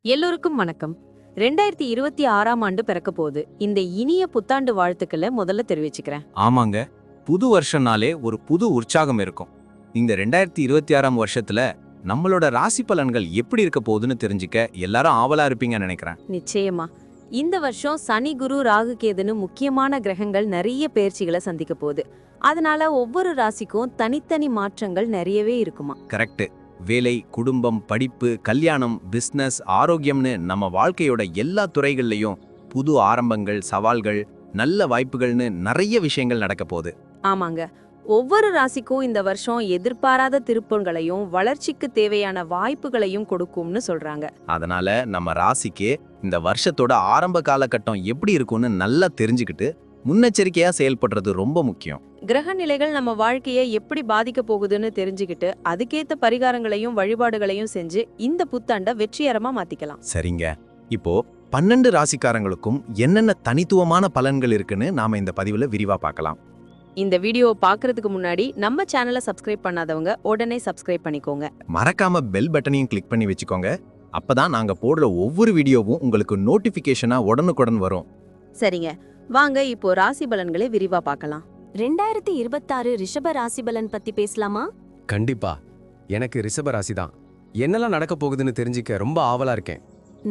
எல்லோருக்கும் வணக்கம். 2026ஆம் ஆண்டு பிறக்க போகுது. இந்த இனிய புத்தாண்டு வாழ்த்துக்களை முதல்ல தெரிவிச்சுக்கிறேன். ஆமாங்க, புது வருஷம்னாலே ஒரு புது உற்சாகம் இருக்கும். இந்த 2026ஆம் வருஷத்துல நம்மளோட ராசி பலன்கள் எப்படி இருக்க போகுதுன்னு தெரிஞ்சுக்க எல்லாரும் ஆவலா இருப்பீங்கன்னு நினைக்கிறேன். நிச்சயமா இந்த வருஷம் சனி, குரு, ராகு, கேதுன்னு முக்கியமான கிரகங்கள் நிறைய பெயர்ச்சிகளை சந்திக்க போகுது. அதனால ஒவ்வொரு ராசிக்கும் தனித்தனி மாற்றங்கள் நிறையவே இருக்குமா. கரெக்ட். வேலை, குடும்பம், படிப்பு, கல்யாணம், பிசினஸ், ஆரோக்கியம்னு நம்ம வாழ்க்கையோட எல்லா துறைகள்லயும் புது ஆரம்பங்கள், சவால்கள், நல்ல வாய்ப்புகள்னு நிறைய விஷயங்கள் நடக்க போகுது. ஆமாங்க, ஒவ்வொரு ராசிக்கும் இந்த வருஷம் எதிர்பாராத திருப்பங்களையும் வளர்ச்சிக்கு தேவையான வாய்ப்புகளையும் கொடுக்கும்னு சொல்றாங்க. அதனால நம்ம ராசிக்கு இந்த வருஷத்தோட ஆரம்ப காலகட்டம் எப்படி இருக்கும்னு நல்லா தெரிஞ்சுக்கிட்டு முன்னெச்சரிக்கையா செயல்படுறது ரொம்ப முக்கியம். கிரக நிலைகள் நம்ம வாழ்க்கையை எப்படி பாதிக்க போகுதுன்னு தெரிஞ்சுக்கிட்டு அதுக்கேத்த பரிகாரங்களையும் வழிபாடுகளையும் செஞ்சு இந்த புத்தாண்டை வெற்றிகரமா மாத்திக்கலாம். சரிங்க, இப்போ 12 ராசிக்காரங்களுக்கும் என்னென்ன தனித்துவமான பலன்கள் இருக்குன்னு நாம இந்த பதிவுல விரிவா பார்க்கலாம். இந்த வீடியோவை பார்க்கறதுக்கு முன்னாடி நம்ம சேனலை சப்ஸ்கிரைப் பண்ணாதவங்க உடனே சப்ஸ்கிரைப் பண்ணிக்கோங்க. மறக்காம பெல் பட்டனையும் கிளிக் பண்ணி வச்சுக்கோங்க. அப்பதான் நாங்க போடுற ஒவ்வொரு வீடியோவும் உங்களுக்கு நோட்டிபிகேஷனா உடனுக்குடன் வரும். சரிங்க, வாங்க இப்போ ராசி பலன்களை விரிவா பார்க்கலாம். 2026 ரிஷப ராசி பலன் பத்தி பேசலாமா? கண்டிப்பா. எனக்கு ரிஷப ராசி தான். என்னெல்லாம் நடக்க போகுதுன்னு தெரிஞ்சுக்க ரொம்ப ஆவலா இருக்கேன்.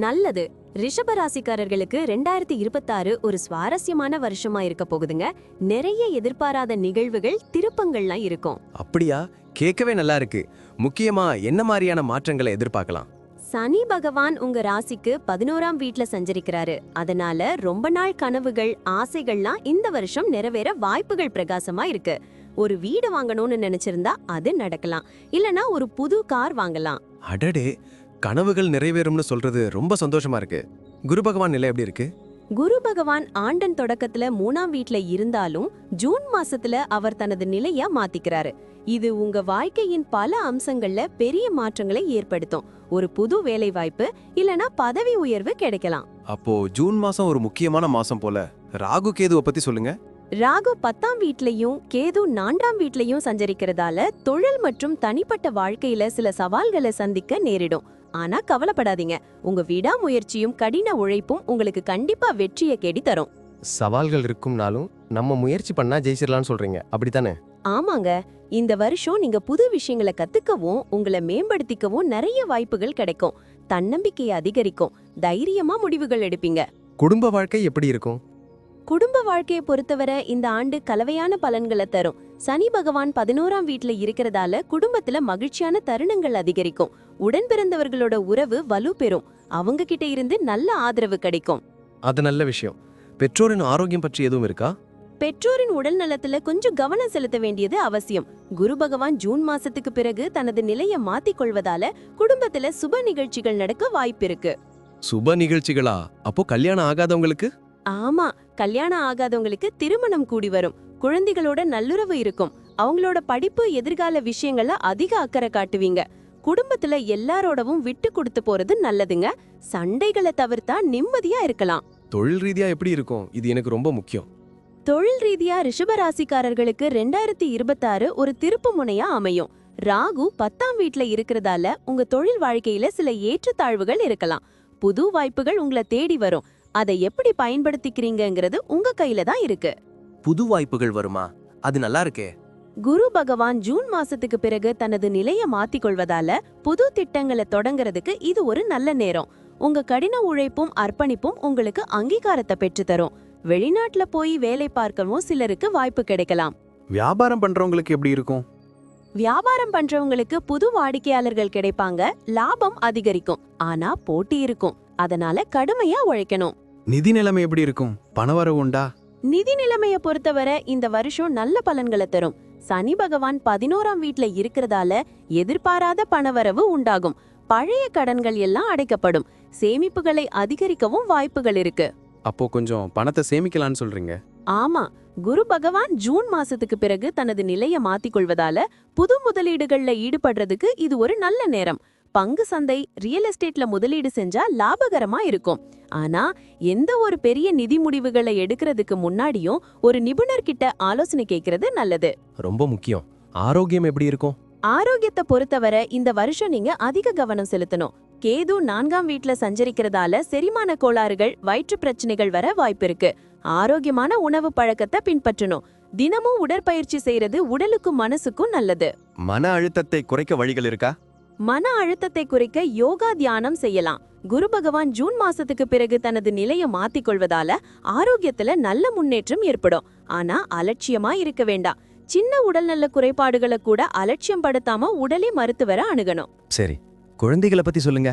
நல்லது. ரிஷப ராசிக்காரர்களுக்கு 2026 ஒரு சுவாரஸ்யமான வருஷமா இருக்க போகுதுங்க. நிறைய எதிர்பாராத நிகழ்வுகள், திருப்பங்கள்லாம் இருக்கும். அப்படியா? கேட்கவே நல்லா இருக்கு. முக்கியமா என்ன மாதிரியான மாற்றங்களை எதிர்பார்க்கலாம்? சனி பகவான் உங்க ராசிக்கு 11ஆம் வீட்ல சஞ்சரிக்கிறாரு. அதனால ரொம்ப நாள் கனவுகள், ஆசைகள்லாம் இந்த வருஷம் நிறைவேற வாய்ப்புகள் பிரகாசமா இருக்கு. ஒரு வீடு வாங்கணும்னு நினைச்சிருந்தா அது நடக்கலாம். இல்லனா ஒரு புது கார் வாங்கலாம். அடடே, கனவுகள் நிறைவேறும்னு சொல்றது ரொம்ப சந்தோஷமா இருக்கு. குரு பகவான் நிலை எப்படி இருக்கு? குரு பகவான் ஆண்டன் தொடக்கத்துல 3ஆம் வீட்ல இருந்தாலும் ஜூன் மாசத்துல அவர் தனது நிலையா மாத்திக்கிறாரு. இது உங்க வாழ்க்கையின் பல அம்சங்கள்ல பெரிய மாற்றங்களை ஏற்படுத்தும். ஒரு புது வேலை வாய்ப்பு இல்லனா பதவி உயர்வு கிடைக்கலாம். அப்போ ஜூன் மாசம் ஒரு முக்கியமான மாசம் போல. ராகு கேதுவை பத்தி சொல்லுங்க. ராகு 10ஆம் வீட்லயும் கேது 4ஆம் வீட்லயும் சஞ்சரிக்கிறதால தொழில் மற்றும் தனிப்பட்ட வாழ்க்கையில சில சவால்களை சந்திக்க நேரிடும். ஆனா கவலைப்படாதீங்க, உங்க விடாமுயற்சியும் கடின உழைப்பும் உங்களுக்கு கண்டிப்பா வெற்றியை கேடி தரும். சவால்கள் இருக்கும்னாலும் நம்ம முயற்சி பண்ணா ஜெயிச்சிடலாம்னு சொல்றீங்க, அப்படித்தானே? ஆமாங்க, இந்த வருஷம் நீங்க புது விஷயங்களை கத்துக்கவும் உங்களை மேம்படுத்திக்கவும் நிறைய வாய்ப்புகள் கிடைக்கும். தன்னம்பிக்கையை அதிகரிக்கும். தைரியமா முடிவுகள் எடுப்பீங்க. குடும்ப வாழ்க்கை எப்படி இருக்கும்? குடும்ப வாழ்க்கையை பொறுத்தவரை இந்த ஆண்டு கலவையான பலன்களை தரும். சனி பகவான் 11ஆம் வீட்ல இருக்கிறதால குடும்பத்துல மகிழ்ச்சியான தருணங்கள் அதிகரிக்கும். உடன் பிறந்தவர்களோட உறவு வலு பெறும். அவங்க கிட்ட இருந்து நல்ல ஆதரவு கிடைக்கும். அது நல்ல விஷயம். பெற்றோரின் ஆரோக்கியம் பற்றி எதுவும் இருக்கா? பெற்றோரின் உடல் நலத்துல கொஞ்சம் கவனம் செலுத்த வேண்டியது அவசியம். குரு பகவான் ஜூன் மாசத்துக்கு பிறகு தனது நிலையை மாத்திக் கொள்வதால குடும்பத்துல சுப நிகழ்ச்சிகள் நடக்க வாய்ப்பு இருக்கு. சுப நிகழ்ச்சிகளா? அப்போ கல்யாணம் ஆகாதவங்களுக்கு? ஆமா, கல்யாணம் ஆகாதவங்களுக்கு திருமணம் கூடி வரும். குழந்தைகளோட நல்லுறவு இருக்கும். அவங்களோட படிப்பு, எதிர்கால விஷயங்கள அதிக அக்கறை காட்டுவீங்க. குடும்பத்துல எல்லாரோடவும் விட்டு கொடுத்து போறது நல்லதுங்க. சண்டைகளை தவிர்த்தா நிம்மதியா இருக்கலாம். தொழில் ரீதியா எப்படி இருக்கும்? இது எனக்கு ரொம்ப முக்கியம். தொழில் ரீதியா ரிஷபராசிக்காரர்களுக்கு 2026 ஒரு திருப்பு முனையா அமையும். ராகு 10ஆம் வீட்ல இருக்கிறதால உங்க தொழில் வாழ்க்கையில சில ஏற்றத்தாழ்வுகள் இருக்கலாம். புது வாய்ப்புகள் உங்களை தேடி வரும். அதை எப்படி பயன்படுத்திக்கிறீங்கிறது உங்க கையில தான் இருக்கு. புது வாய்ப்புகள் வருமா? அது நல்லா இருக்கே. குரு பகவான் ஜூன் மாசத்துக்கு பிறகு தனது நிலையை மாத்திக் கொள்வதால புது திட்டங்களை தொடங்குறதுக்கு இது ஒரு நல்ல நேரம். உங்க கடின உழைப்பும் அர்ப்பணிப்பும் உங்களுக்கு அங்கீகாரத்தை பெற்று தரும். வெளிநாட்டுல போய் வேலை பார்க்கவும் சிலருக்கு வாய்ப்பு கிடைக்கலாம். வியாபாரம் பண்றவங்களுக்கு எப்படி இருக்கும்? வியாபாரம் பண்றவங்களுக்கு புது வாடிக்கையாளர்கள் கிடைப்பாங்க. லாபம் அதிகரிக்கும். ஆனா போட்டி இருக்கும். அதனால கடுமையா உழைக்கணும். நிதி நிலைமை எப்படி இருக்கும்? பணவரவு உண்டா? நிதி நிலைமைய பொறுத்தவரை இந்த வருஷம் நல்ல பலன்களை தரும். சனி பகவான் 11ஆம் வீட்ல இருக்கிறதால எதிர்பாராத பணவரவு உண்டாகும். பழைய கடன்கள் எல்லாம் அடைக்கப்படும். சேமிப்புகளை அதிகரிக்கவும் வாய்ப்புகள் இருக்கு. அப்போ கொஞ்சம் பணத்தை சேமிக்கலாம்னு சொல்றீங்க? ஆமா, குரு பகவான் ஜூன் மாசத்துக்கு பிறகு தனது நிலையை மாத்திக் கொள்வதால புது முதலீடுகள்ல ஈடுபடுறதுக்கு இது ஒரு நல்ல நேரம். பங்கு சந்தை, ரியல் எஸ்டேட்ல முதலீடு செஞ்சா லாபகரமா இருக்கும். ஆனா எந்த ஒரு பெரிய நிதி முடிவுகளை எடுக்கிறதுக்கு முன்னாடியும் ஒரு நிபுணர்கிட்ட ஆலோசனை கேட்கறது நல்லது. ரொம்ப முக்கியம். ஆரோக்கியம் எப்படி இருக்கும்? ஆரோக்கியத்தை பொறுத்தவரை இந்த வருஷம் நீங்க அதிக கவனம் செலுத்தணும். கேது 4ஆம் வீட்ல சஞ்சரிக்கிறதால செரிமான கோளாறுகள், வயிற்று பிரச்சனைகள் வர வாய்ப்பிருக்கு. ஆரோக்கியமான உணவு பழக்கத்தை பின்பற்றணும். தினமும் உடற்பயிற்சி செய்யறது உடலுக்கும் மனசுக்கும் நல்லது. மன அழுத்தத்தை குறைக்க வழிகள் இருக்கா? மன அழுத்தத்தை குறைக்க யோகா, தியானம் செய்யலாம். குரு பகவான் ஜூன் மாசத்துக்கு பிறகு தனது நிலையை மாத்திக் கொள்வதால ஆரோக்கியத்துல நல்ல முன்னேற்றம் ஏற்படும். ஆனா அலட்சியமா இருக்க வேண்டாம். சின்ன உடல்நல குறைபாடுகளை கூட அலட்சியம் படுத்தாம உடலே மருத்துவரை அணுகணும். சரி, குழந்தைகளை பத்தி சொல்லுங்க.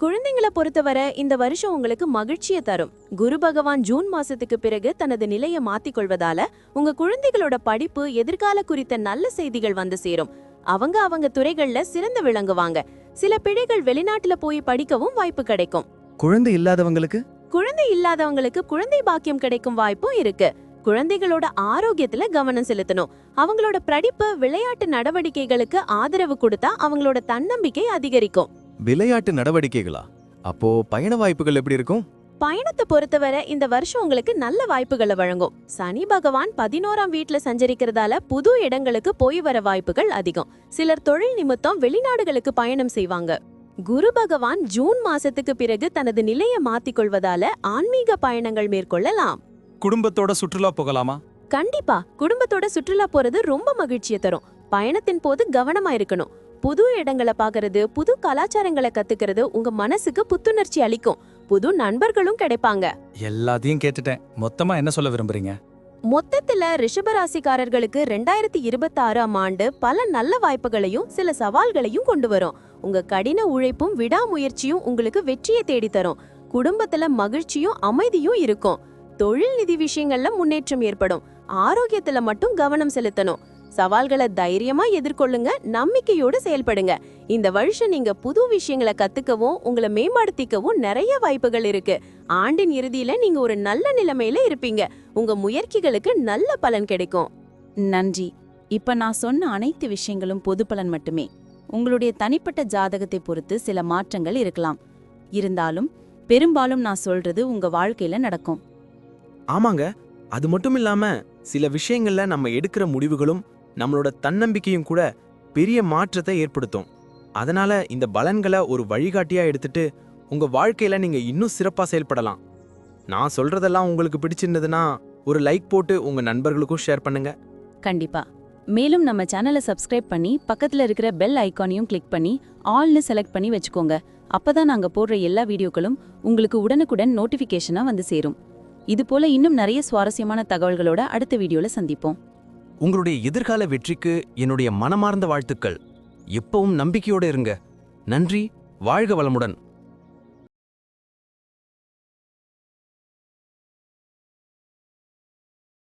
குழந்தைங்களை பொறுத்தவரை இந்த வருஷம் உங்களுக்கு மகிழ்ச்சியை தரும். குரு பகவான் ஜூன் மாசத்துக்கு பிறகு தனது நிலையை மாத்திக் கொள்வதால உங்க குழந்தைகளோட படிப்பு, எதிர்கால குறித்த நல்ல செய்திகள் வந்து சேரும். அவங்க துறைகள்ல சிறந்து விளங்குவாங்க. சில பிள்ளைகள் வெளிநாட்டுல போய் படிக்கவும் வாய்ப்பு கிடைக்கும். குழந்தை இல்லாதவங்களுக்கு? குழந்தை இல்லாதவங்களுக்கு குழந்தை பாக்கியம் கிடைக்கும் வாய்ப்பும் இருக்கு. குழந்தைகளோட ஆரோக்கியத்துல கவனம் செலுத்தணும். அவங்களோட படிப்பு, விளையாட்டு நடவடிக்கைகளுக்கு ஆதரவு கொடுத்தா அவங்களோட தன்னம்பிக்கை அதிகரிக்கும். விளையாட்டு நடவடிக்கைகளா? அப்போ பயண வாய்ப்புகள் எப்படி இருக்கும்? பயணத்தை பொறுத்தவரை இந்த வருஷம் உங்களுக்கு நல்ல வாய்ப்புகளை வழங்கும். சனி பகவான் 11ஆம் வீட்ல சஞ்சரிக்கிறதால புது இடங்களுக்கு போய் வர வாய்ப்புகள் அதிகம். சிலர் தொழில் நிமித்தம் வெளிநாடுகளுக்கு பயணம் செய்வாங்க. குரு பகவான் ஜூன் மாசத்துக்கு பிறகு தனது நிலையை மாத்திக் கொள்வதால ஆன்மீக பயணங்கள் மேற்கொள்ளலாம். குடும்பத்தோட சுற்றுலா போகலாமா? கண்டிப்பா, குடும்பத்தோட சுற்றுலா போறது ரொம்ப மகிழ்ச்சியை தரும். பயணத்தின் போது கவனமா இருக்கணும். புது இடங்களை பாக்குறது, புது கலாச்சாரங்களை கத்துக்கிறது உங்க மனசுக்கு புத்துணர்ச்சி அளிக்கும். புது நண்பர்களும் கிடைப்பாங்க. எல்லாத்தையும் கேட்டுட்டேன். மொத்தமா என்ன சொல்ல விரும்புறீங்க? மொத்தத்துல ரிஷபராசிக்காரர்களுக்கு 2026ஆம் ஆண்டு பல நல்ல வாய்ப்புகளையும் சில சவால்களையும் கொண்டு வரும். உங்க கடின உழைப்பும் விடாமுயற்சியும் உங்களுக்கு வெற்றியை தேடித்தரும். குடும்பத்துல மகிழ்ச்சியும் அமைதியும் இருக்கும். தொழில் நிதி விஷயங்கள்ல முன்னேற்றம் ஏற்படும். ஆரோக்கியத்துல மட்டும் கவனம் செலுத்தணும். சவால்களை தைரியமா எதிர்கொள்ளுங்க, நம்பிக்கையோடு செயல்படுங்க. இந்த வருஷம் நீங்க புது விஷயங்களை கத்துக்கவும் உங்களை மேம்படுத்திக்கவும் நிறைய வாய்ப்புகள் இருக்கு. ஆண்டின் இறுதியில நீங்க ஒரு நல்ல நிலைமையில இருப்பீங்க. உங்க முயற்சிகளுக்கு நல்ல பலன் கிடைக்கும். நன்றி. இப்ப நான் சொன்ன அனைத்து விஷயங்களும் பொது பலன் மட்டுமே. உங்களுடைய தனிப்பட்ட ஜாதகத்தை பொறுத்து சில மாற்றங்கள் இருக்கலாம். இருந்தாலும் பெரும்பாலும் நான் சொல்றது உங்க வாழ்க்கையில நடக்கும். ஆமாங்க, அது மட்டும் இல்லாம சில விஷயங்கள்ல நம்ம எடுக்கிற முடிவுகளும் நம்மளோட தன்னம்பிக்கையும் கூட பெரிய மாற்றத்தை ஏற்படுத்தும். அதனால இந்த பலன்களை ஒரு வழிகாட்டியா எடுத்துட்டு உங்க வாழ்க்கையில நீங்க இன்னும் சிறப்பா செயல்படலாம். நான் சொல்றதெல்லாம் உங்களுக்கு பிடிச்சிருந்ததுன்னா ஒரு லைக் போட்டு உங்க நண்பர்களுக்கும் ஷேர் பண்ணுங்க. கண்டிப்பா. மேலும் நம்ம சேனலை சப்ஸ்கிரைப் பண்ணி பக்கத்துல இருக்கிற பெல் ஐகானையும் கிளிக் பண்ணி ஆல்னு செலக்ட் பண்ணி வச்சுக்கோங்க. அப்பதான் நாங்க போடுற எல்லா வீடியோக்களும் உங்களுக்கு உடனுக்குடன் நோட்டிபிகேஷனா வந்து சேரும். இது போல இன்னும் நிறைய சுவாரஸ்யமான தகவல்களோட அடுத்த வீடியோல சந்திப்போம். உங்களுடைய எதிர்கால வெற்றிக்கு என்னுடைய மனமார்ந்த வாழ்த்துக்கள். எப்பவும் நம்பிக்கையோட இருங்க. நன்றி. வாழ்க வளமுடன்.